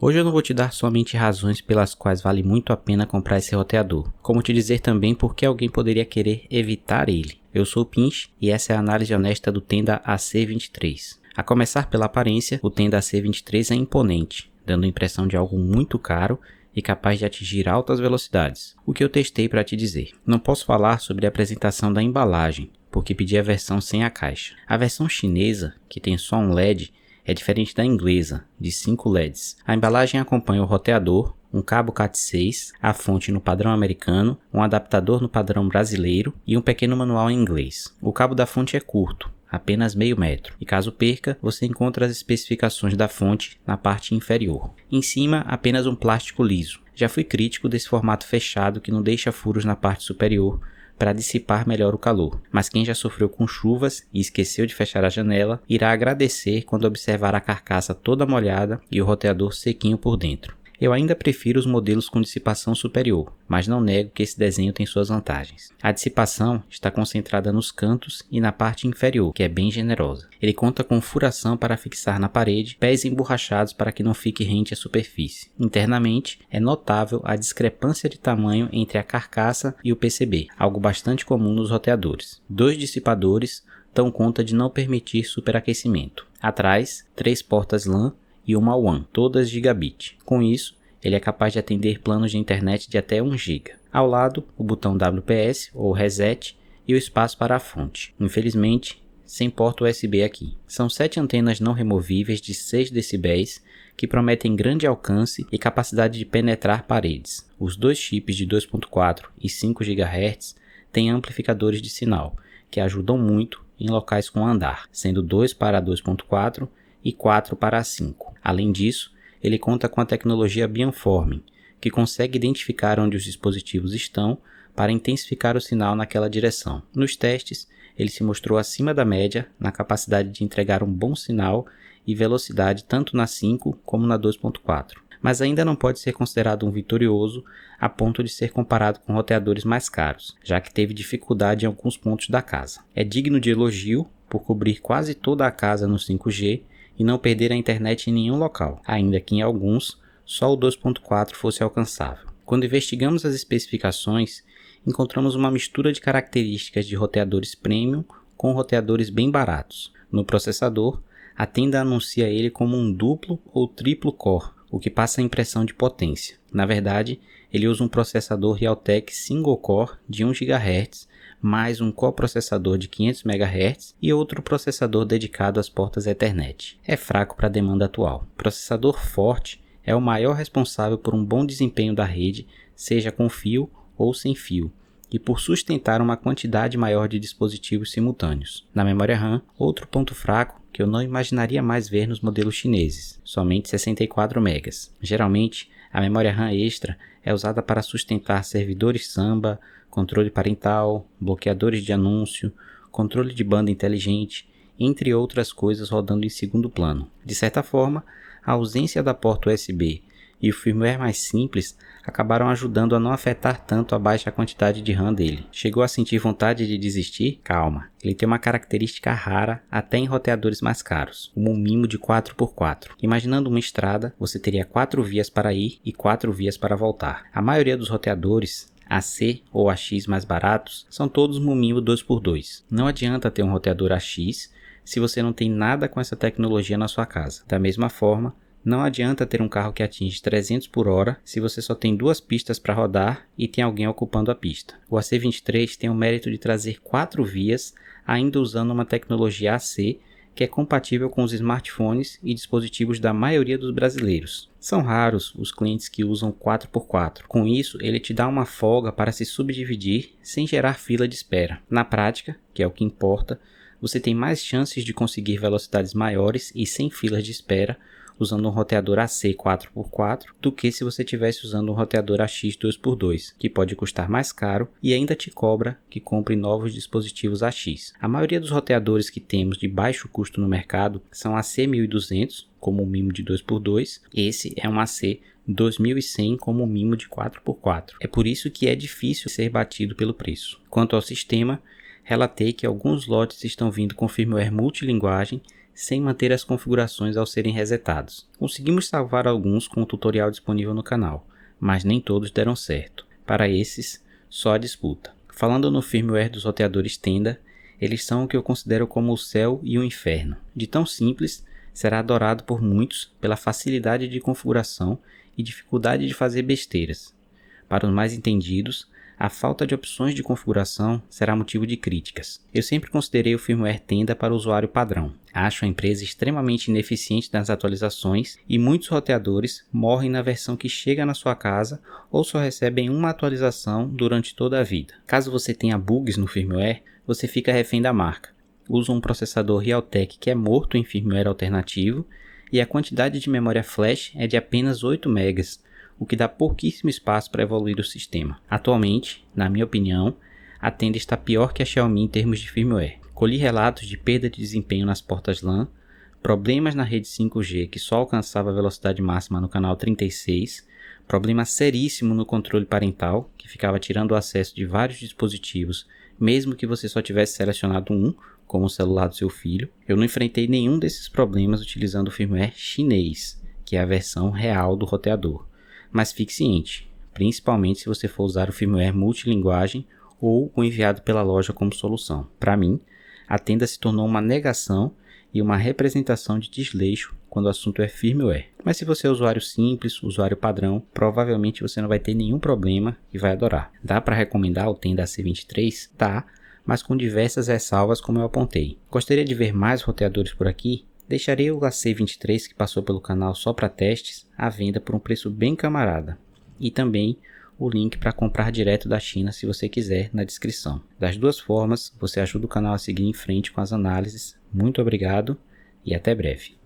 Hoje eu não vou te dar somente razões pelas quais vale muito a pena comprar esse roteador, como te dizer também por que alguém poderia querer evitar ele. Eu sou o Pinch e essa é a análise honesta do Tenda AC23. A começar pela aparência, o Tenda AC23 é imponente, dando a impressão de algo muito caro e capaz de atingir altas velocidades, o que eu testei para te dizer. Não posso falar sobre a apresentação da embalagem, porque pedi a versão sem a caixa. A versão chinesa, que tem só um LED, é diferente da inglesa, de 5 LEDs. A embalagem acompanha o roteador, um cabo Cat6, a fonte no padrão americano, um adaptador no padrão brasileiro e um pequeno manual em inglês. O cabo da fonte é curto, apenas meio metro, e caso perca, você encontra as especificações da fonte na parte inferior. Em cima, apenas um plástico liso. Já fui crítico desse formato fechado que não deixa furos na parte superior, para dissipar melhor o calor, mas quem já sofreu com chuvas e esqueceu de fechar a janela, irá agradecer quando observar a carcaça toda molhada e o roteador sequinho por dentro. Eu ainda prefiro os modelos com dissipação superior, mas não nego que esse desenho tem suas vantagens. A dissipação está concentrada nos cantos e na parte inferior, que é bem generosa. Ele conta com furação para fixar na parede, pés emborrachados para que não fique rente à superfície. Internamente, é notável a discrepância de tamanho entre a carcaça e o PCB, algo bastante comum nos roteadores. 2 dissipadores dão conta de não permitir superaquecimento. Atrás, 3 portas LAN e uma WAN, todas gigabit. Com isso, ele é capaz de atender planos de internet de até 1 GB. Ao lado, o botão WPS ou Reset e o espaço para a fonte. Infelizmente, sem porta USB aqui. São 7 antenas não removíveis de 6 dB que prometem grande alcance e capacidade de penetrar paredes. Os 2 chips de 2.4 e 5 GHz têm amplificadores de sinal, que ajudam muito em locais com andar, sendo 2 para 2.4 e 4 para 5. Além disso, ele conta com a tecnologia beamforming, que consegue identificar onde os dispositivos estão para intensificar o sinal naquela direção. Nos testes, ele se mostrou acima da média na capacidade de entregar um bom sinal e velocidade tanto na 5 como na 2.4, mas ainda não pode ser considerado um vitorioso a ponto de ser comparado com roteadores mais caros, já que teve dificuldade em alguns pontos da casa. É digno de elogio por cobrir quase toda a casa no 5G e não perder a internet em nenhum local, ainda que em alguns só o 2.4 fosse alcançável. Quando investigamos as especificações, encontramos uma mistura de características de roteadores premium com roteadores bem baratos. No processador, a Tenda anuncia ele como um duplo ou triplo core, o que passa a impressão de potência. Na verdade, ele usa um processador Realtek Single Core de 1 GHz, mais um coprocessador de 500 MHz e outro processador dedicado às portas Ethernet. É fraco para a demanda atual. O processador forte é o maior responsável por um bom desempenho da rede, seja com fio ou sem fio, e por sustentar uma quantidade maior de dispositivos simultâneos. Na memória RAM, outro ponto fraco que eu não imaginaria mais ver nos modelos chineses, somente 64 MB. Geralmente, a memória RAM extra é usada para sustentar servidores Samba, controle parental, bloqueadores de anúncio, controle de banda inteligente, entre outras coisas rodando em segundo plano. De certa forma, a ausência da porta USB e o firmware mais simples acabaram ajudando a não afetar tanto a baixa quantidade de RAM dele. Chegou a sentir vontade de desistir? Calma, ele tem uma característica rara até em roteadores mais caros, como um mimo de 4x4. Imaginando uma estrada, você teria 4 vias para ir e 4 vias para voltar. A maioria dos roteadores AC ou AX mais baratos são todos Mumimo 2x2. Não adianta ter um roteador AX se você não tem nada com essa tecnologia na sua casa. Da mesma forma, não adianta ter um carro que atinge 300 por hora se você só tem 2 pistas para rodar e tem alguém ocupando a pista. O AC23 tem o mérito de trazer 4 vias, ainda usando uma tecnologia AC que é compatível com os smartphones e dispositivos da maioria dos brasileiros. São raros os clientes que usam 4x4. Com isso, ele te dá uma folga para se subdividir sem gerar fila de espera. Na prática, que é o que importa, você tem mais chances de conseguir velocidades maiores e sem filas de espera usando um roteador AC 4x4 do que se você estivesse usando um roteador AX 2x2, que pode custar mais caro e ainda te cobra que compre novos dispositivos AX. A maioria dos roteadores que temos de baixo custo no mercado são AC 1200, como o Mimo de 2x2, esse é um AC 2100 como o Mimo de 4x4. É por isso que é difícil ser batido pelo preço. Quanto ao sistema, relatei que alguns lotes estão vindo com firmware multilinguagem sem manter as configurações ao serem resetados. Conseguimos salvar alguns com o tutorial disponível no canal, mas nem todos deram certo. Para esses, só a disputa. Falando no firmware dos roteadores Tenda, eles são o que eu considero como o céu e o inferno. De tão simples, será adorado por muitos pela facilidade de configuração e dificuldade de fazer besteiras. Para os mais entendidos, a falta de opções de configuração será motivo de críticas. Eu sempre considerei o firmware Tenda para o usuário padrão. Acho a empresa extremamente ineficiente nas atualizações e muitos roteadores morrem na versão que chega na sua casa ou só recebem uma atualização durante toda a vida. Caso você tenha bugs no firmware, você fica refém da marca. Usa um processador Realtek que é morto em firmware alternativo e a quantidade de memória flash é de apenas 8 MB, o que dá pouquíssimo espaço para evoluir o sistema. Atualmente, na minha opinião, a Tenda está pior que a Xiaomi em termos de firmware. Colhi relatos de perda de desempenho nas portas LAN, problemas na rede 5G que só alcançava a velocidade máxima no canal 36, problema seríssimo no controle parental, que ficava tirando o acesso de vários dispositivos, mesmo que você só tivesse selecionado um, como o celular do seu filho. Eu não enfrentei nenhum desses problemas utilizando o firmware chinês, que é a versão real do roteador. Mas fique ciente, principalmente se você for usar o firmware multilinguagem ou o enviado pela loja como solução. Para mim, a Tenda se tornou uma negação e uma representação de desleixo quando o assunto é firmware. Mas se você é usuário simples, usuário padrão, provavelmente você não vai ter nenhum problema e vai adorar. Dá para recomendar o Tenda AC23? Dá, mas com diversas ressalvas como eu apontei. Gostaria de ver mais roteadores por aqui? Deixarei o AC23 que passou pelo canal só para testes à venda por um preço bem camarada. E também o link para comprar direto da China se você quiser na descrição. Das duas formas, você ajuda o canal a seguir em frente com as análises. Muito obrigado e até breve.